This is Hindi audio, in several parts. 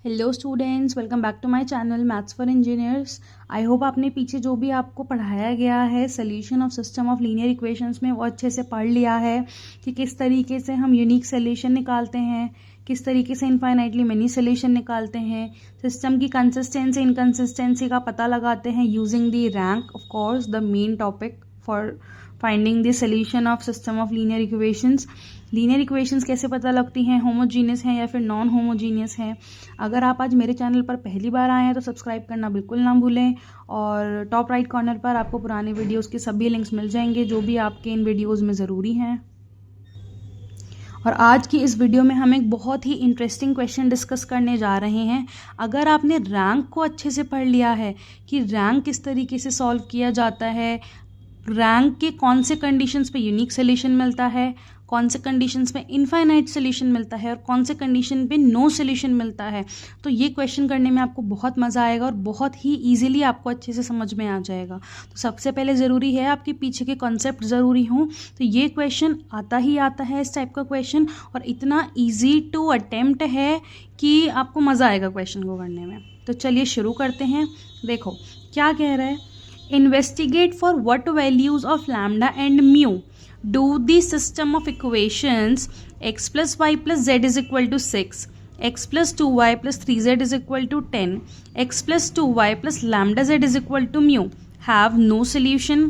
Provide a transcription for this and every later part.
Hello students, welcome back to my channel maths for engineers. I hope आपने पीछे जो भी आपको पढ़ाया गया है solution of system of linear equations में वो अच्छे से पढ़ लिया है कि किस तरीके से हम यूनिक सोल्यूशन निकालते हैं, किस तरीके से इनफाइनाइटली मेनी सोल्यूशन निकालते हैं, सिस्टम की कंसिस्टेंसी इनकंसिस्टेंसी का पता लगाते हैं using the rank, of course the main topic for finding the solution of system of linear equations. Linear equations कैसे पता लगती हैं, होमोजीनियस हैं या फिर नॉन होमोजीनियस हैं। अगर आप आज मेरे चैनल पर पहली बार आए हैं तो सब्सक्राइब करना बिल्कुल ना भूलें और टॉप राइट कॉर्नर पर आपको पुराने वीडियोस के सभी लिंक्स मिल जाएंगे जो भी आपके इन वीडियोस में ज़रूरी हैं। और आज की इस वीडियो में हम एक बहुत ही इंटरेस्टिंग क्वेश्चन डिस्कस करने जा रहे हैं। अगर आपने रैंक को अच्छे से पढ़ लिया है कि रैंक किस तरीके से सॉल्व किया जाता है, रैंक के कौन से कंडीशंस पे यूनिक सोल्यूशन मिलता है, कौन से कंडीशंस में इनफाइनाइट सोल्यूशन मिलता है और कौन से कंडीशन पे नो सोल्यूशन मिलता है, तो ये क्वेश्चन करने में आपको बहुत मज़ा आएगा और बहुत ही इजीली आपको अच्छे से समझ में आ जाएगा। तो सबसे पहले ज़रूरी है आपके पीछे के कॉन्सेप्ट ज़रूरी हों। तो ये क्वेश्चन आता ही आता है इस टाइप का क्वेश्चन, और इतना ईजी टू अटेम्प्ट है कि आपको मज़ा आएगा क्वेश्चन को करने में। तो चलिए शुरू करते हैं। देखो क्या कह रहा है, investigate for what values of lambda and mu do the system of equations x plus y plus z is equal to 6, x plus 2y plus 3z is equal to 10, x plus 2y plus lambda z is equal to mu have no solution,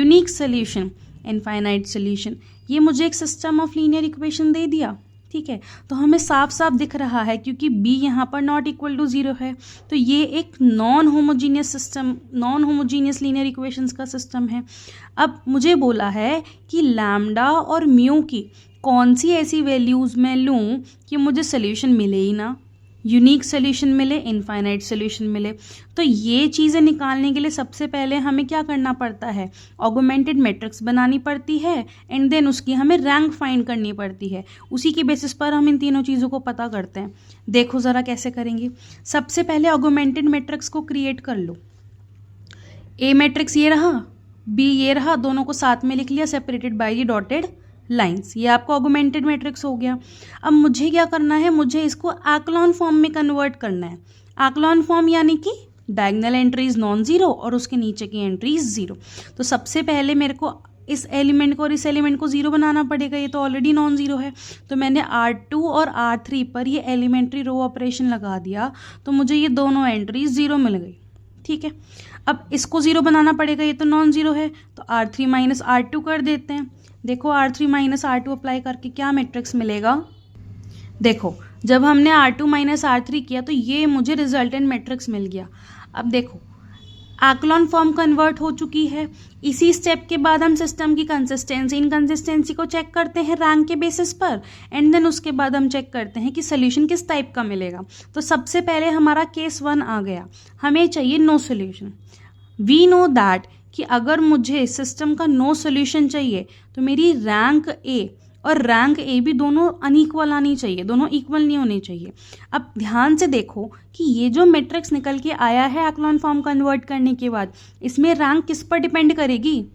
unique solution, infinite solution। ये मुझे एक सिस्टम ऑफ लीनियर इक्वेशन दे दिया, ठीक है। तो हमें साफ साफ दिख रहा है क्योंकि b यहाँ पर नॉट इक्वल टू 0 है, तो ये एक non homogeneous system, non homogeneous linear equations का सिस्टम है। अब मुझे बोला है कि लैम्डा और म्यू की कौन सी ऐसी वैल्यूज़ मैं लूँ कि मुझे सोल्यूशन मिले ही ना, यूनिक सोल्यूशन मिले, इनफाइनाइट सोल्यूशन मिले। तो ये चीज़ें निकालने के लिए सबसे पहले हमें क्या करना पड़ता है, ऑगमेंटेड मैट्रिक्स बनानी पड़ती है एंड देन उसकी हमें रैंक फाइंड करनी पड़ती है। उसी की बेसिस पर हम इन तीनों चीज़ों को पता करते हैं। देखो ज़रा कैसे करेंगे। सबसे पहले ऑगमेंटेड मैट्रिक्स को क्रिएट कर लो। ए मैट्रिक्स ये रहा, बी ये रहा, दोनों को साथ में लिख लिया separated by the dotted lines. ये आपका ऑगमेंटेड मैट्रिक्स हो गया। अब मुझे क्या करना है, मुझे इसको एक्लॉन फॉर्म में कन्वर्ट करना है। एक्लॉन फॉर्म यानी कि डायगोनल एंट्रीज नॉन जीरो और उसके नीचे की एंट्रीज जीरो। तो सबसे पहले मेरे को इस एलिमेंट को और इस एलिमेंट को जीरो बनाना पड़ेगा, ये तो ऑलरेडी नॉन जीरो है। तो मैंने R2 और R3 पर ये एलिमेंट्री रो ऑपरेशन लगा दिया, तो मुझे ये दोनों एंट्रीज जीरो मिल गई, ठीक है। अब इसको जीरो बनाना पड़ेगा, ये तो नॉन जीरो है, तो R3 माइनस R2 कर देते हैं। देखो R3 माइनस R2 अप्लाई करके क्या मैट्रिक्स मिलेगा। देखो जब हमने R2 माइनस R3 किया तो ये मुझे रिजल्टेंट मैट्रिक्स मिल गया। अब देखो एक्लॉन फॉर्म कन्वर्ट हो चुकी है। इसी स्टेप के बाद हम सिस्टम की कंसिस्टेंसी इनकंसिस्टेंसी को चेक करते हैं रैंक के बेसिस पर, एंड देन उसके बाद हम चेक करते हैं कि सोल्यूशन किस टाइप का मिलेगा। तो सबसे पहले हमारा केस 1 आ गया, हमें चाहिए no solution. We know that कि अगर मुझे सिस्टम का नो सोल्यूशन चाहिए तो मेरी रैंक ए और रैंक ए भी दोनों अनइक्वल आनी चाहिए, दोनों इक्वल नहीं होने चाहिए। अब ध्यान से देखो कि ये जो मैट्रिक्स निकल के आया है एक्लॉन फॉर्म कन्वर्ट करने के बाद, इसमें रैंक किस पर डिपेंड करेगी,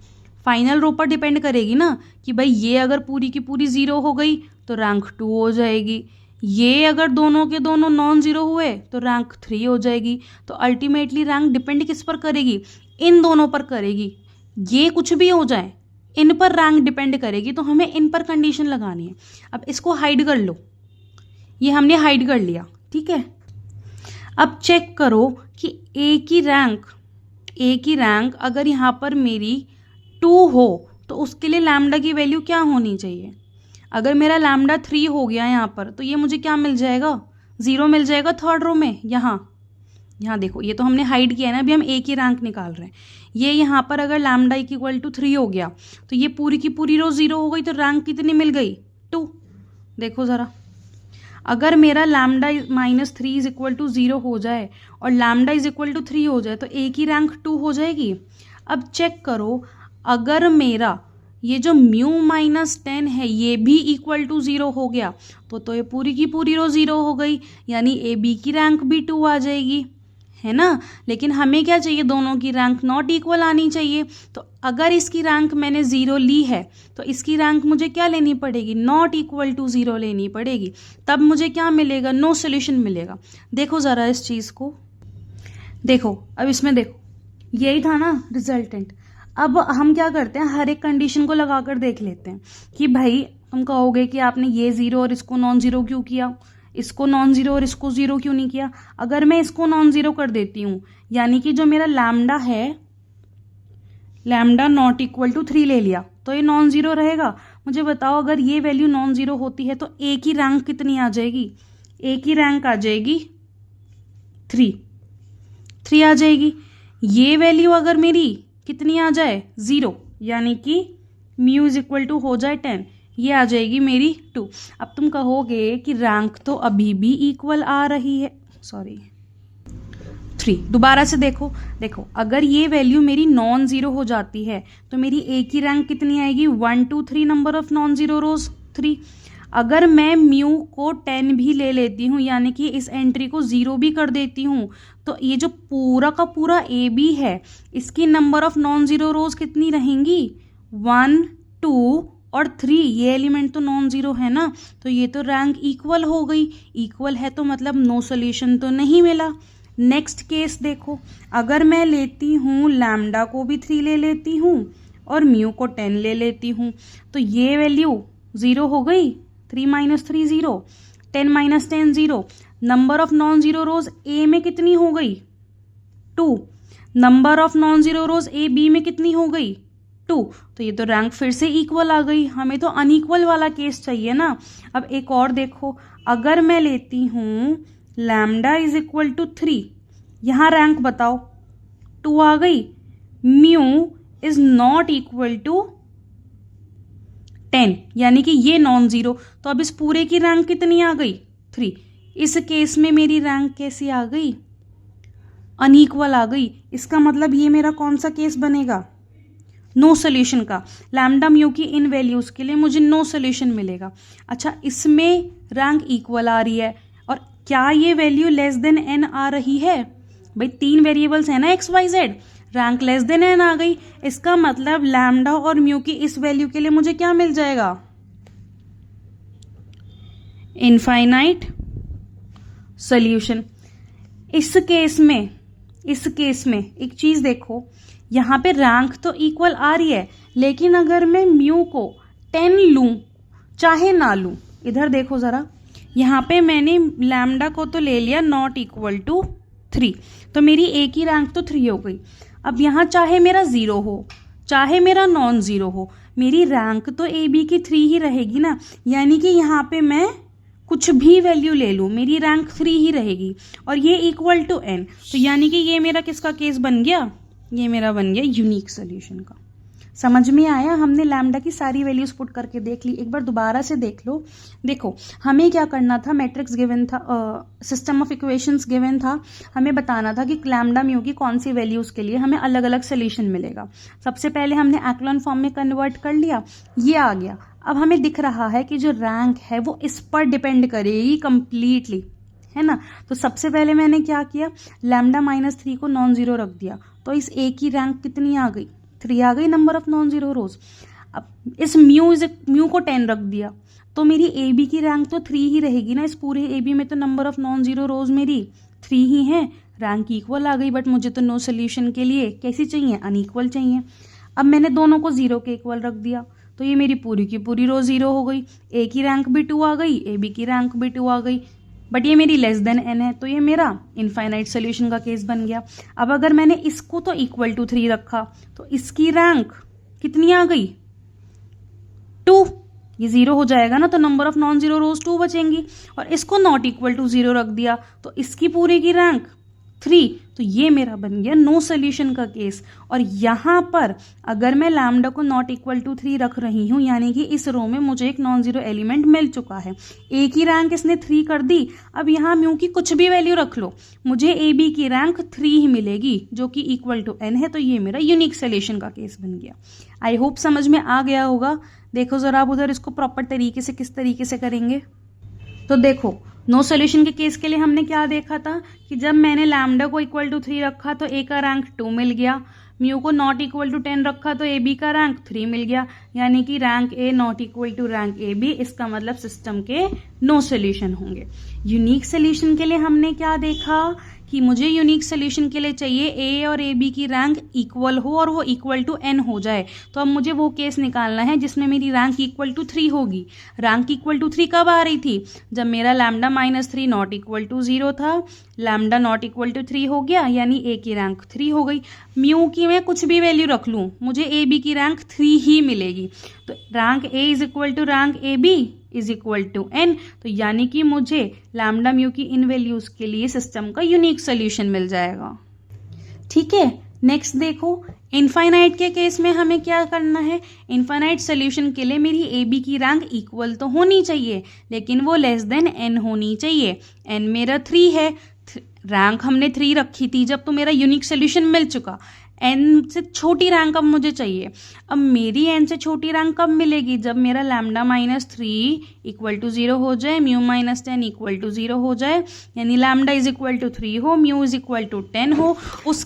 फाइनल रो पर डिपेंड करेगी ना। कि भाई ये अगर पूरी की पूरी जीरो हो गई तो रैंक 2 हो जाएगी, ये अगर दोनों के दोनों नॉन जीरो हुए तो रैंक 3 हो जाएगी। तो अल्टीमेटली रैंक डिपेंड किस पर करेगी, इन दोनों पर करेगी। ये कुछ भी हो जाए इन पर रैंक डिपेंड करेगी, तो हमें इन पर कंडीशन लगानी है। अब इसको हाइड कर लो, ये हमने हाइड कर लिया, ठीक है। अब चेक करो कि ए की रैंक अगर यहाँ पर मेरी 2 हो तो उसके लिए लैम्डा की वैल्यू क्या होनी चाहिए। अगर मेरा लैम्डा 3 हो गया यहाँ पर तो ये मुझे क्या मिल जाएगा, 0 मिल जाएगा थर्ड रो में। यहाँ देखो ये तो हमने हाइड किया है ना, अभी हम ए की रैंक निकाल रहे हैं। ये यहाँ पर अगर लैम्डा इक्वल टू 3 हो गया तो ये पूरी की पूरी रो 0 हो गई, तो रैंक कितनी मिल गई, 2। देखो ज़रा, अगर मेरा lambda minus 3 is equal to 0 हो जाए और लैम्डा इज इक्वल टू 3 हो जाए तो ए की रैंक 2 हो जाएगी। अब चेक करो, अगर मेरा ये जो म्यू माइनस 10 है ये भी इक्वल टू 0 हो गया तो ये पूरी की पूरी रो 0 हो गई, यानी ए बी की रैंक भी 2 आ जाएगी, है ना। लेकिन हमें क्या चाहिए, दोनों की रैंक नॉट इक्वल आनी चाहिए। तो अगर इसकी रैंक मैंने 0 ली है तो इसकी रैंक मुझे क्या लेनी पड़ेगी, नॉट इक्वल टू 0 लेनी पड़ेगी। तब मुझे क्या मिलेगा, नो सोल्यूशन मिलेगा। देखो ज़रा इस चीज़ को, देखो अब इसमें देखो, यही था ना रिजल्टेंट। अब हम क्या करते हैं, हर एक कंडीशन को लगा कर देख लेते हैं कि भाई तुम कहोगे कि आपने ये 0 और इसको नॉन ज़ीरो क्यों किया, इसको नॉन ज़ीरो और इसको 0 क्यों नहीं किया। अगर मैं इसको नॉन ज़ीरो कर देती हूँ, यानी कि जो मेरा लैम्डा है, लैम्डा नॉट इक्वल टू 3 ले लिया, तो ये नॉन ज़ीरो रहेगा। मुझे बताओ अगर ये वैल्यू नॉन ज़ीरो होती है तो ए की रैंक कितनी आ जाएगी, ए की रैंक आ जाएगी 3 आ जाएगी। ये वैल्यू अगर मेरी कितनी आ जाए 0, यानी कि म्यू इज इक्वल टू हो जाए 10, ये आ जाएगी मेरी 2। अब तुम कहोगे कि रैंक तो अभी भी इक्वल आ रही है, सॉरी 3। दोबारा से देखो, देखो अगर ये वैल्यू मेरी नॉन ज़ीरो हो जाती है तो मेरी ए की रैंक कितनी आएगी, 1 2 3 नंबर ऑफ नॉन ज़ीरो रोज 3। अगर मैं म्यू को 10 भी ले लेती हूँ, यानी कि इस एंट्री को 0 भी कर देती हूँ, तो ये जो पूरा का पूरा ए बी है, इसकी नंबर ऑफ नॉन ज़ीरो रोज कितनी रहेंगी, 1 2 और 3। ये एलिमेंट तो नॉन ज़ीरो है ना, तो ये तो रैंक इक्वल हो गई। इक्वल है तो मतलब नो सोल्यूशन तो नहीं मिला। नेक्स्ट केस देखो, अगर मैं लेती हूँ लैम्डा को भी 3 ले लेती हूँ और म्यू को 10 ले लेती हूँ, तो ये वैल्यू 0 हो गई, 3 - 3 0, 10 - 10 0। Number of non zero rows A में कितनी हो गई, 2। Number of non zero rows A B में कितनी हो गई, 2। तो ये तो रैंक फिर से इक्वल आ गई। हमें तो अनइक्वल वाला केस चाहिए ना। अब एक और देखो, अगर मैं लेती हूँ लैम्डा इज इक्वल टू 3, यहाँ रैंक बताओ, 2 आ गई। Mu is not equal to 10, यानी कि ये नॉन ज़ीरो, तो अब इस पूरे की रैंक कितनी आ गई, 3। इस केस में मेरी रैंक कैसी आ गई, अनइक्वल आ गई। इसका मतलब ये मेरा कौन सा केस बनेगा, नो सोल्यूशन का। लैम्डा म्यू की इन वैल्यूज के लिए मुझे नो सोल्यूशन मिलेगा। अच्छा, इसमें रैंक इक्वल आ रही है, और क्या ये वैल्यू लेस देन एन आ रही है, भाई 3 वेरिएबल्स है ना x y z, rank less than n आ गई। इसका मतलब लैम्डा और म्यू की इस वैल्यू के लिए मुझे क्या मिल जाएगा, इनफाइनाइट सोल्यूशन। इस केस में एक चीज देखो, यहाँ पे रैंक तो इक्वल आ रही है, लेकिन अगर मैं म्यू को 10 लूं चाहे ना लूं, इधर देखो जरा, यहाँ पे मैंने लैम्डा को तो ले लिया नॉट इक्वल टू 3, तो मेरी ए की रैंक तो 3 हो गई। अब यहाँ चाहे मेरा 0 हो चाहे मेरा नॉन ज़ीरो हो, मेरी रैंक तो ए बी की 3 ही रहेगी ना। यानी कि यहाँ पे मैं कुछ भी वैल्यू ले लूँ, मेरी रैंक 3 ही रहेगी, और ये इक्वल टू एन। तो यानी कि ये मेरा किसका केस बन गया, ये मेरा बन गया यूनिक सोल्यूशन का। समझ में आया, हमने लैम्डा की सारी वैल्यूज पुट करके देख ली। एक बार दोबारा से देख लो। देखो हमें क्या करना था, मैट्रिक्स गिवन था, सिस्टम ऑफ इक्वेशंस गिवन था, हमें बताना था कि लैम्डा म्यू की कौन सी वैल्यूज के लिए हमें अलग अलग सोल्यूशन मिलेगा। सबसे पहले हमने एक्लॉन फॉर्म में कन्वर्ट कर लिया, ये आ गया। अब हमें दिख रहा है कि जो रैंक है वो इस पर डिपेंड करेगी कंप्लीटली, है ना। तो सबसे पहले मैंने क्या किया, लैम्डा -3 को नॉन ज़ीरो रख दिया, तो इस ए की रैंक कितनी आ गई, 3 आ गई, नंबर ऑफ नॉन ज़ीरो रोज। अब इस म्यू को 10 रख दिया, तो मेरी ए बी की रैंक तो 3 ही रहेगी ना। इस पूरे ए बी में तो नंबर ऑफ नॉन ज़ीरो रोज मेरी 3 ही हैं, रैंक इक्वल आ गई। बट मुझे तो नो सोल्यूशन के लिए कैसी चाहिए, अनइक्वल चाहिए। अब मैंने दोनों को 0 के इक्वल रख दिया, तो ये मेरी पूरी की पूरी रो 0 हो गई। ए की रैंक भी 2 आ गई, ए बी की रैंक भी 2 आ गई, बट ये मेरी लेस देन एन है, तो ये मेरा इनफाइनाइट सोल्यूशन का केस बन गया। अब अगर मैंने इसको तो इक्वल टू 3 रखा, तो इसकी रैंक कितनी आ गई, 2। ये 0 हो जाएगा ना, तो नंबर ऑफ नॉन ज़ीरो रोज 2 बचेंगी। और इसको नॉट इक्वल टू 0 रख दिया, तो इसकी पूरी की रैंक 3, तो ये मेरा बन गया नो सोल्यूशन का केस। और यहाँ पर अगर मैं लैम्डा को नॉट इक्वल टू 3 रख रही हूँ, यानी कि इस रो में मुझे एक नॉन ज़ीरो एलिमेंट मिल चुका है। ए की रैंक इसने 3 कर दी, अब यहाँ म्यू की कुछ भी वैल्यू रख लो, मुझे ए बी की रैंक 3 ही मिलेगी, जो कि इक्वल टू एन है। तो ये मेरा यूनिक सोल्यूशन का केस बन गया। आई होप समझ में आ गया होगा। देखो जरा आप उधर इसको प्रॉपर तरीके से किस तरीके से करेंगे। तो देखो नो सोल्यूशन के केस के लिए हमने क्या देखा था कि जब मैंने लैम्डा को इक्वल टू 3 रखा तो ए का रैंक 2 मिल गया, म्यू को नॉट इक्वल टू 10 रखा तो ए बी का रैंक 3 मिल गया, यानी कि rank A not equal to rank A B, इसका मतलब सिस्टम के नो सोल्यूशन होंगे। यूनिक सोल्यूशन के लिए हमने क्या देखा कि मुझे यूनिक सोल्यूशन के लिए चाहिए ए और ए बी की रैंक इक्वल हो और वो इक्वल टू n हो जाए। तो अब मुझे वो केस निकालना है जिसमें मेरी रैंक इक्वल टू 3 होगी। रैंक इक्वल टू 3 कब आ रही थी? जब मेरा लैम्डा -3 नॉट इक्वल टू 0 था, लैम्डा नॉट इक्वल टू 3 हो गया, यानी ए की रैंक 3 हो गई। म्यू की मैं कुछ भी वैल्यू रख लूँ, मुझे ए बी की रैंक 3 ही मिलेगी। तो rank A is equal to rank A B is equal to n, तो यानी कि मुझे लैम्डा म्यू की इन वैल्यूज के लिए सिस्टम का यूनिक सोल्यूशन मिल जाएगा। ठीक है, नेक्स्ट देखो, इनफाइनाइट के केस में हमें क्या करना है? इनफाइनाइट सोल्यूशन के लिए मेरी ए बी की रैंक इक्वल तो होनी चाहिए, लेकिन वो लेस देन n होनी चाहिए। n मेरा 3 है, रैंक हमने 3 रखी थी जब, तो मेरा यूनिक सोल्यूशन मिल चुका। n से छोटी रैंक अब मुझे चाहिए। अब मेरी n से छोटी रैंक कब मिलेगी? जब मेरा लैम्डा -3 इक्वल टू 0 हो जाए, म्यू -10 इक्वल टू 0 हो जाए, यानी लैम्डा इज इक्वल टू 3 हो, म्यू इज इक्वल टू 10 हो। उस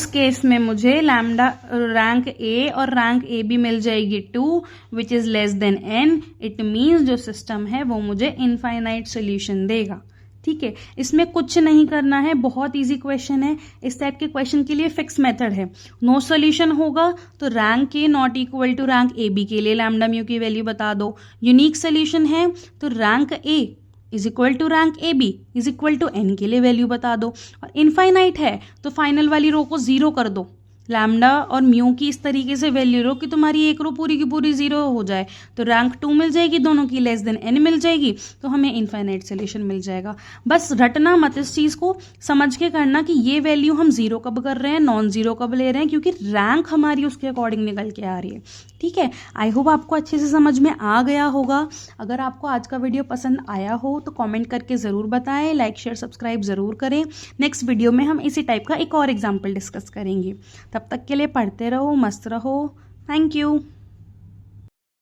केस में मुझे लैम्डा रैंक ए और रैंक ए बी मिल जाएगी 2, which is less than n। It means जो सिस्टम है वो मुझे इनफाइनाइट सोल्यूशन देगा। ठीक है, इसमें कुछ नहीं करना है, बहुत इजी क्वेश्चन है। इस टाइप के क्वेश्चन के लिए फिक्स मेथड है। नो सोल्यूशन होगा तो rank A not equal to rank A B के लिए लैम्डा म्यू की वैल्यू बता दो। यूनिक सोल्यूशन है तो rank A is equal to rank A B is equal to n के लिए वैल्यू बता दो। और इनफाइनाइट है तो फाइनल वाली रो को 0 कर दो। लैम्डा और म्यू की इस तरीके से वैल्यू रो कि तुम्हारी एक रो पूरी की पूरी 0 हो जाए, तो रैंक 2 मिल जाएगी, दोनों की लेस देन n मिल जाएगी, तो हमें इनफाइनाइट सोल्यूशन मिल जाएगा। बस रटना मत, इस चीज़ को समझ के करना कि ये वैल्यू हम 0 कब कर रहे हैं, नॉन 0 कब ले रहे हैं, क्योंकि रैंक हमारी उसके अकॉर्डिंग निकल के आ रही है। ठीक है, आई होप आपको अच्छे से समझ में आ गया होगा। अगर आपको आज का वीडियो पसंद आया हो तो कमेंट करके ज़रूर बताएं, लाइक शेयर सब्सक्राइब ज़रूर करें। नेक्स्ट वीडियो में हम इसी टाइप का एक और एग्जाम्पल डिस्कस करेंगे। तब तक के लिए पढ़ते रहो, मस्त रहो। Thank you.